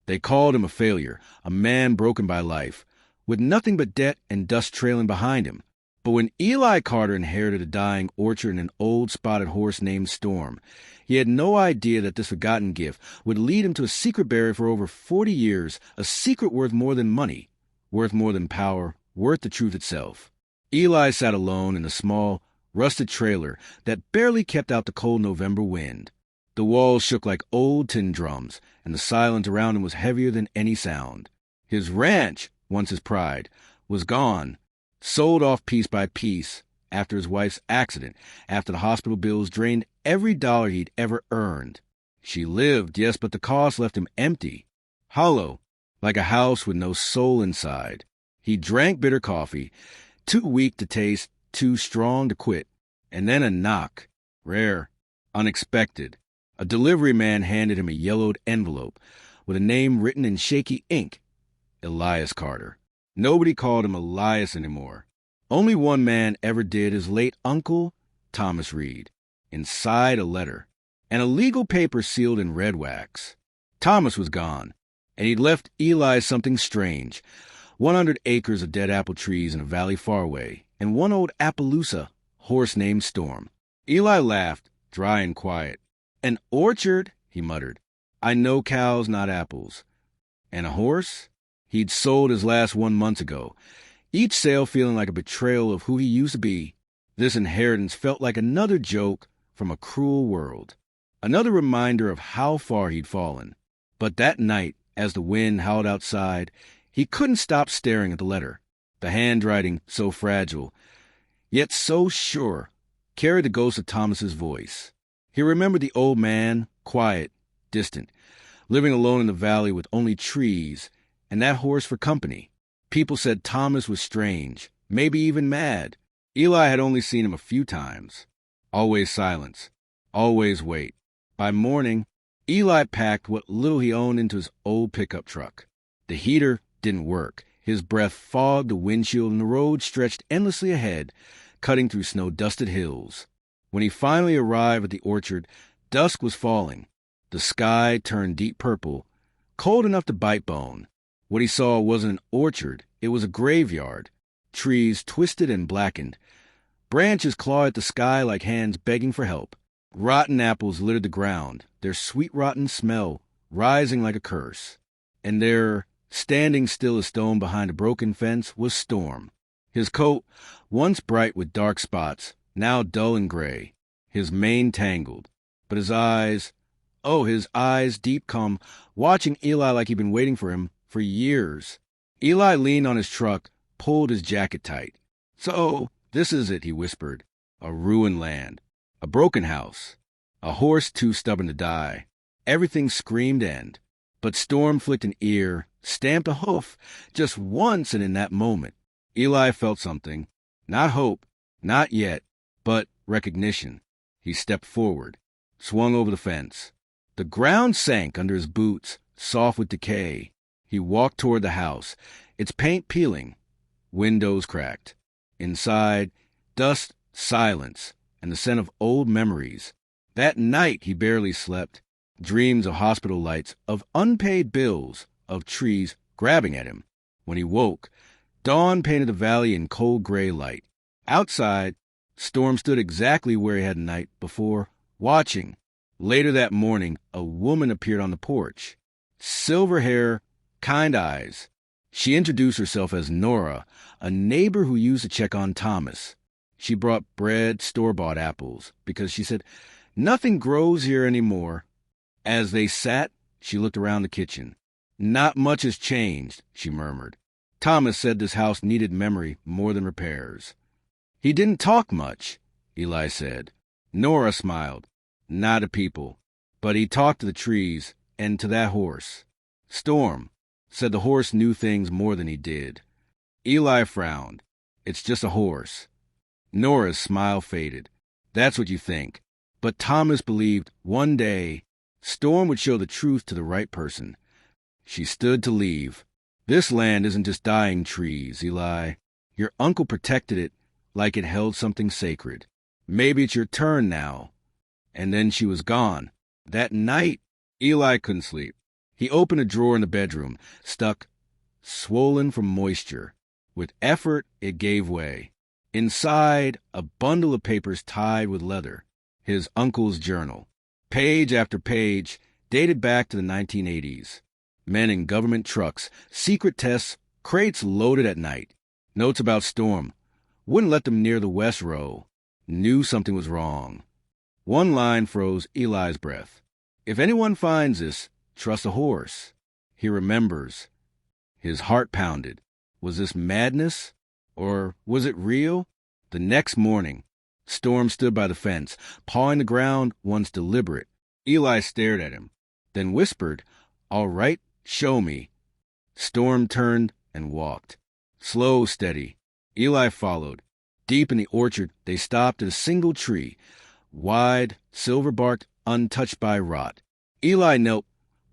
They called him a failure, a man broken by life, with nothing but debt and dust trailing behind him. But when Eli Carter inherited a dying orchard and an old spotted horse named Storm, he had no idea that this forgotten gift would lead him to a secret buried for over 40 years, a secret worth more than money, worth more than power, worth the truth itself. Eli sat alone in a small, rusted trailer that barely kept out the cold November wind. The walls shook like old tin drums, and the silence around him was heavier than any sound. His ranch, once his pride, was gone, sold off piece by piece after his wife's accident, after the hospital bills drained every dollar he'd ever earned. She lived, yes, but the cost left him empty, hollow, like a house with no soul inside. He drank bitter coffee, too weak to taste, too strong to quit. And then a knock, rare, unexpected. A delivery man handed him a yellowed envelope with a name written in shaky ink, Elias Carter. Nobody called him Elias anymore. Only one man ever did, his late uncle, Thomas Reed. Inside a letter, and a legal paper sealed in red wax. Thomas was gone, and he'd left Eli something strange. 100 acres of dead apple trees in a valley far away, and one old Appaloosa horse named Storm. Eli laughed, dry and quiet. An orchard, he muttered. I know cows, not apples. And a horse? He'd sold his last one months ago, each sale feeling like a betrayal of who he used to be. This inheritance felt like another joke from a cruel world, another reminder of how far he'd fallen. But that night, as the wind howled outside, he couldn't stop staring at the letter. The handwriting, so fragile, yet so sure, carried the ghost of Thomas's voice. He remembered the old man, quiet, distant, living alone in the valley with only trees, and that horse for company. People said Thomas was strange, maybe even mad. Eli had only seen him a few times. Always silence, always wait. By morning, Eli packed what little he owned into his old pickup truck. The heater didn't work. His breath fogged the windshield, and the road stretched endlessly ahead, cutting through snow-dusted hills. When he finally arrived at the orchard, dusk was falling. The sky turned deep purple, cold enough to bite bone. What he saw wasn't an orchard, it was a graveyard. Trees twisted and blackened. Branches clawed at the sky like hands begging for help. Rotten apples littered the ground, their sweet rotten smell rising like a curse. And there, standing still as stone behind a broken fence, was Storm. His coat, once bright with dark spots, now dull and gray. His mane tangled. But his eyes, oh, his eyes deep calm, watching Eli like he'd been waiting for him for years. Eli leaned on his truck, pulled his jacket tight. So, this is it, he whispered. A ruined land. A broken house. A horse too stubborn to die. Everything screamed end. But Storm flicked an ear, stamped a hoof, just once, and in that moment, Eli felt something. Not hope, not yet, but recognition. He stepped forward, swung over the fence. The ground sank under his boots, soft with decay. He walked toward the house, its paint peeling, windows cracked. Inside, dust, silence, and the scent of old memories. That night he barely slept. Dreams of hospital lights, of unpaid bills, of trees grabbing at him. When he woke, dawn painted the valley in cold gray light. Outside, Storm stood exactly where he had the night before, watching. Later that morning, a woman appeared on the porch. Silver hair, kind eyes. She introduced herself as Nora, a neighbor who used to check on Thomas. She brought bread, store-bought apples, because she said, nothing grows here anymore. As they sat, she looked around the kitchen. Not much has changed, she murmured. Thomas said this house needed memory more than repairs. He didn't talk much, Eli said. Nora smiled. Not to people. But he talked to the trees and to that horse. Storm said the horse knew things more than he did. Eli frowned. It's just a horse. Nora's smile faded. That's what you think. But Thomas believed one day Storm would show the truth to the right person. She stood to leave. This land isn't just dying trees, Eli. Your uncle protected it like it held something sacred. Maybe it's your turn now. And then she was gone. That night, Eli couldn't sleep. He opened a drawer in the bedroom, stuck, swollen from moisture. With effort, it gave way. Inside, a bundle of papers tied with leather. His uncle's journal. Page after page, dated back to the 1980s. Men in government trucks, secret tests, crates loaded at night. Notes about Storm. Wouldn't let them near the West Row. Knew something was wrong. One line froze Eli's breath. If anyone finds this, trust a horse. He remembers. His heart pounded. Was this madness? Or was it real? The next morning, Storm stood by the fence, pawing the ground once deliberate. Eli stared at him, then whispered, "All right, show me." Storm turned and walked. Slow, steady. Eli followed. Deep in the orchard, they stopped at a single tree, wide, silver-barked, untouched by rot. Eli knelt,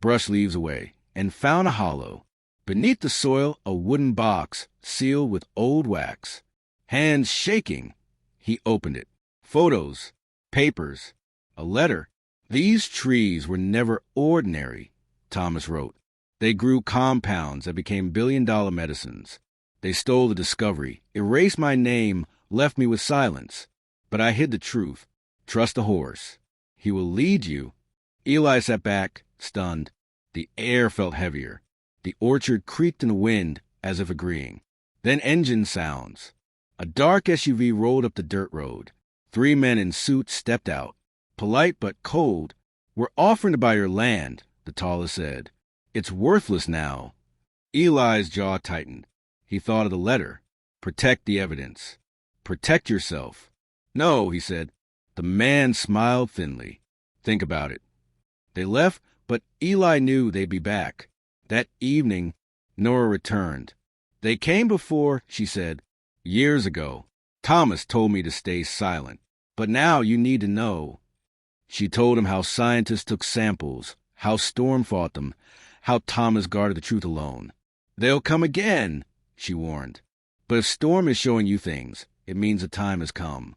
brushed leaves away, and found a hollow. Beneath the soil, a wooden box, sealed with old wax. Hands shaking, he opened it. Photos, papers, a letter. These trees were never ordinary, Thomas wrote. They grew compounds that became billion-dollar medicines. They stole the discovery, erased my name, left me with silence. But I hid the truth. Trust the horse. He will lead you. Eli sat back, stunned. The air felt heavier. The orchard creaked in the wind, as if agreeing. Then engine sounds. A dark SUV rolled up the dirt road. 3 men in suits stepped out. Polite but cold. "We're offering to buy your land," the tallest said. "It's worthless now." Eli's jaw tightened. He thought of the letter. Protect the evidence. Protect yourself. "No," he said. The man smiled thinly. "Think about it." They left, but Eli knew they'd be back. That evening, Nora returned. "They came before," she said. "Years ago. Thomas told me to stay silent. But now you need to know." She told him how scientists took samples, how Storm fought them, how Thomas guarded the truth alone. "They'll come again," she warned. "But if Storm is showing you things, it means the time has come."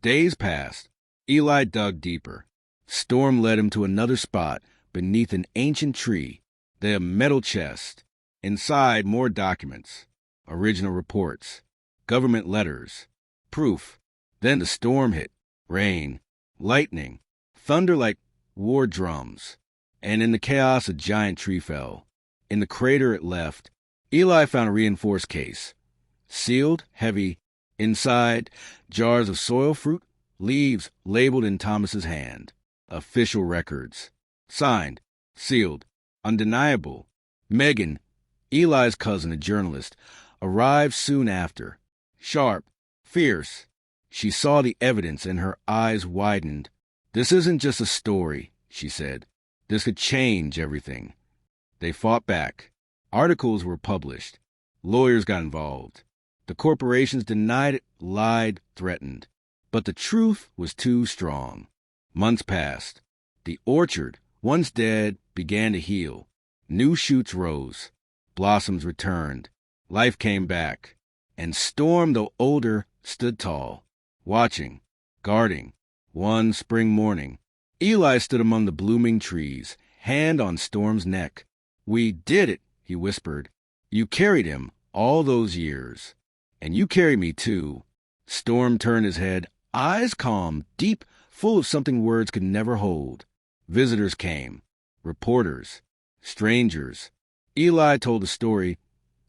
Days passed. Eli dug deeper. Storm led him to another spot beneath an ancient tree. There, a metal chest. Inside, more documents. Original reports. Government letters. Proof. Then the storm hit. Rain. Lightning. Thunder like war drums. And in the chaos, a giant tree fell. In the crater it left, Eli found a reinforced case. Sealed, heavy. Inside, jars of soil fruit, leaves labeled in Thomas's hand. Official records. Signed. Sealed. Undeniable. Megan, Eli's cousin, a journalist, arrived soon after. Sharp. Fierce. She saw the evidence and her eyes widened. "This isn't just a story," she said. "This could change everything." They fought back. Articles were published. Lawyers got involved. The corporations denied it, lied, threatened. But the truth was too strong. Months passed. The orchard, once dead, began to heal. New shoots rose. Blossoms returned. Life came back. And Storm, though older, stood tall, watching, guarding. One spring morning, Eli stood among the blooming trees, hand on Storm's neck. "We did it," he whispered. "You carried him all those years. And you carried me, too." Storm turned his head, eyes calm, deep, full of something words could never hold. Visitors came. Reporters. Strangers. Eli told the story,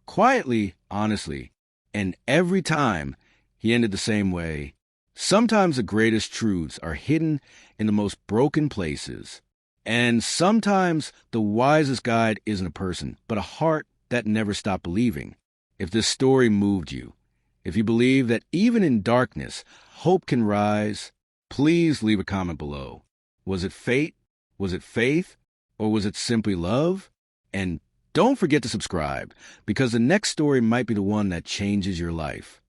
quietly, honestly. And every time, he ended the same way. Sometimes the greatest truths are hidden in the most broken places. And sometimes the wisest guide isn't a person, but a heart that never stopped believing. If this story moved you, if you believe that even in darkness, hope can rise, please leave a comment below. Was it fate? Was it faith? Or was it simply love? And don't forget to subscribe, because the next story might be the one that changes your life.